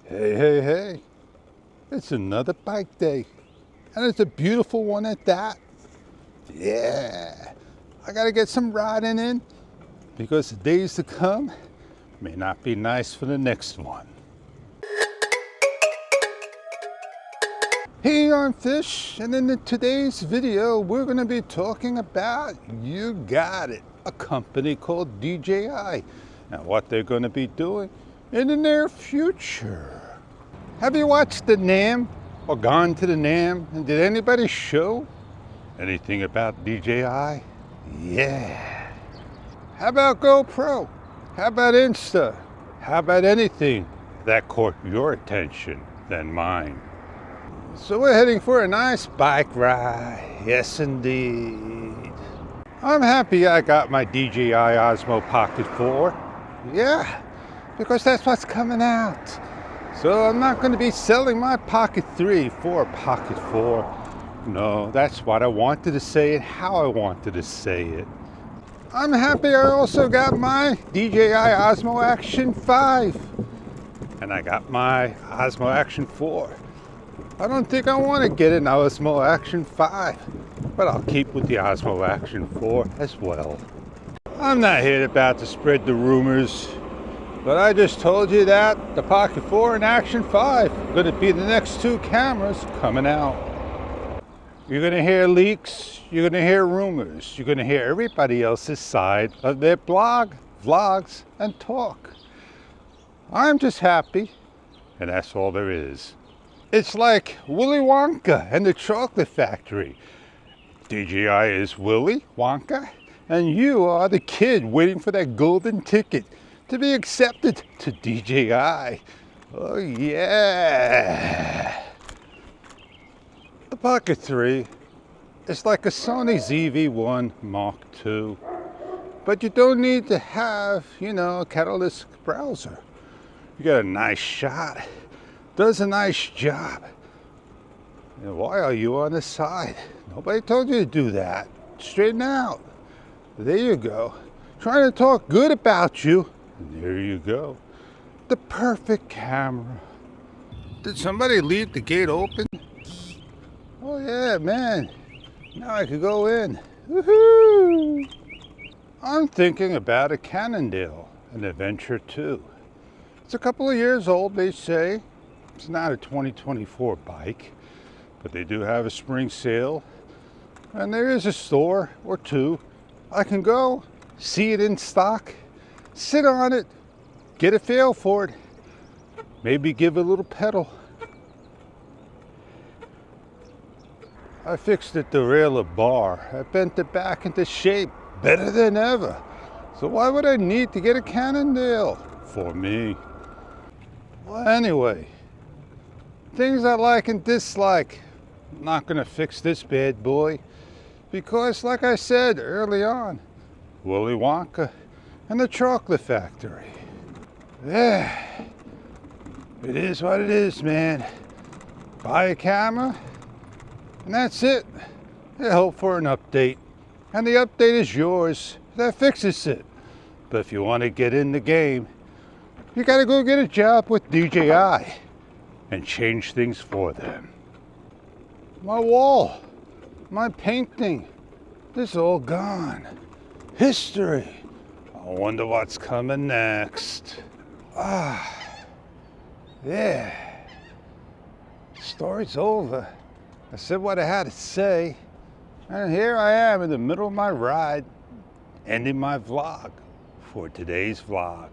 Hey, hey, hey. It's another bike day. And it's a beautiful one at that. Yeah. I gotta get some riding in because the days to come may not be nice for the next one. Hey, I'm Fish, and in today's video, we're gonna be talking about, you got it, a company called DJI and what they're gonna be doing in the near future. Have you watched the NAMM or gone to the NAMM, and did anybody show anything about DJI? Yeah. How about GoPro? How about Insta? How about anything that caught your attention than mine? So we're heading for a nice bike ride. Yes, indeed. I'm happy I got my DJI Osmo Pocket 4. Yeah, because that's what's coming out. So I'm not going to be selling my Pocket 3 for a Pocket 4. No, that's what I wanted to say and how I wanted to say it. I'm happy I also got my DJI Osmo Action 5. And I got my Osmo Action 4. I don't think I want to get an Osmo Action 5, but I'll keep with the Osmo Action 4 as well. I'm not here about to spread the rumors, but I just told you that the Pocket 4 and Action 5 are going to be the next two cameras coming out. You're going to hear leaks, you're going to hear rumors, you're going to hear everybody else's side of their blog, vlogs, and talk. I'm just happy, and that's all there is. It's like Willy Wonka and the Chocolate Factory. DJI is Willy Wonka, and you are the kid waiting for that golden ticket to be accepted to DJI. Oh yeah. The Pocket 3 is like a Sony ZV-1 Mark II, but you don't need to have, a catalytic browser. You got a nice shot. Does a nice job. And why are you on the side? Nobody told you to do that. Straighten out. There you go. Trying to talk good about you. And there you go. The perfect camera. Did somebody leave the gate open? Oh yeah, man. Now I could go in. Woohoo! I'm thinking about a Cannondale, an Adventure 2. It's a couple of years old, they say. It's not a 2024 bike, but they do have a spring sale, and there is a store or two. I can go, see it in stock, sit on it, get a feel for it, maybe give it a little pedal. I fixed the derailleur bar. I bent it back into shape better than ever. So why would I need to get a Cannondale for me? Well, anyway. Things I like and dislike. I'm not going to fix this bad boy because, like I said early on, Willy Wonka and the Chocolate Factory. Yeah, it is what it is, man. Buy a camera and that's it. I hope for an update, and the update is yours. That fixes it. But if you want to get in the game, you got to go get a job with DJI and change things for them. My wall, my painting, this is all gone. History. I wonder what's coming next. Yeah. Story's over. I said what I had to say, and here I am in the middle of my ride, ending my vlog for today's vlog.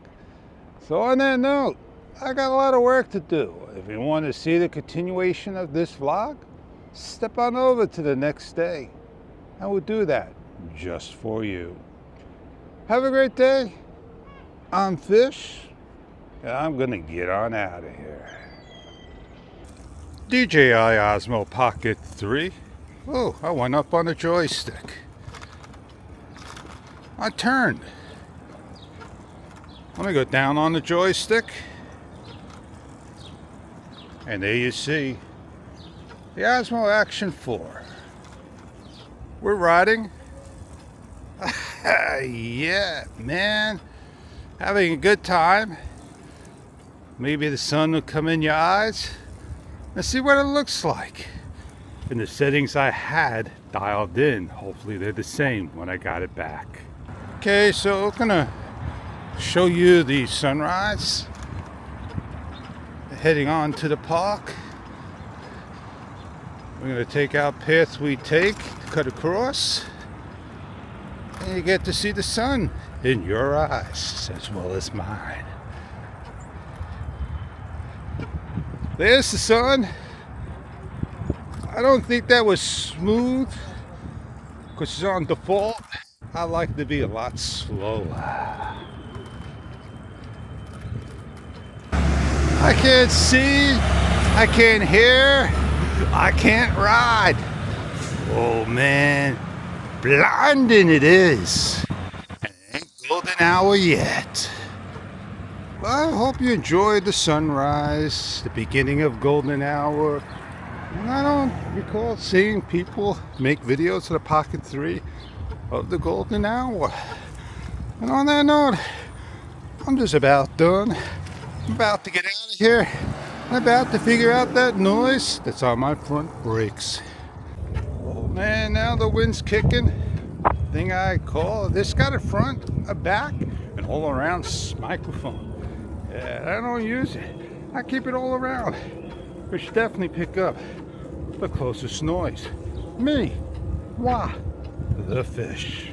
So on that note, I got a lot of work to do. If you want to see the continuation of this vlog, step on over to the next day. I will do that just for you. Have a great day. I'm Fish, and I'm going to get on out of here. DJI Osmo Pocket 3. Oh, I went up on the joystick. I turned. Let me go down on the joystick. And there you see the Osmo Action 4. We're riding. Yeah, man. Having a good time. Maybe the sun will come in your eyes and see what it looks like. And the settings I had dialed in, hopefully they're the same when I got it back. Okay, so I'm gonna show you the sunrise. Heading on to the park. We're gonna take our path we take, cut across, and you get to see the sun in your eyes as well as mine. There's the sun. I don't think that was smooth because it's on default. I like to be a lot slower. I can't see, I can't hear, I can't ride. Oh man, blinding it is. And it ain't golden hour yet. I hope you enjoyed the sunrise, the beginning of golden hour. And I don't recall seeing people make videos of the Pocket 3 of the golden hour. And on that note, I'm just about done. I'm about to get out of here. I'm about to figure out that noise that's on my front brakes. Oh man, now the wind's kicking. Thing I call, this got a front, a back, and all around microphone. Yeah, I don't use it. I keep it all around. We should definitely pick up the closest noise. Me. Why? The fish.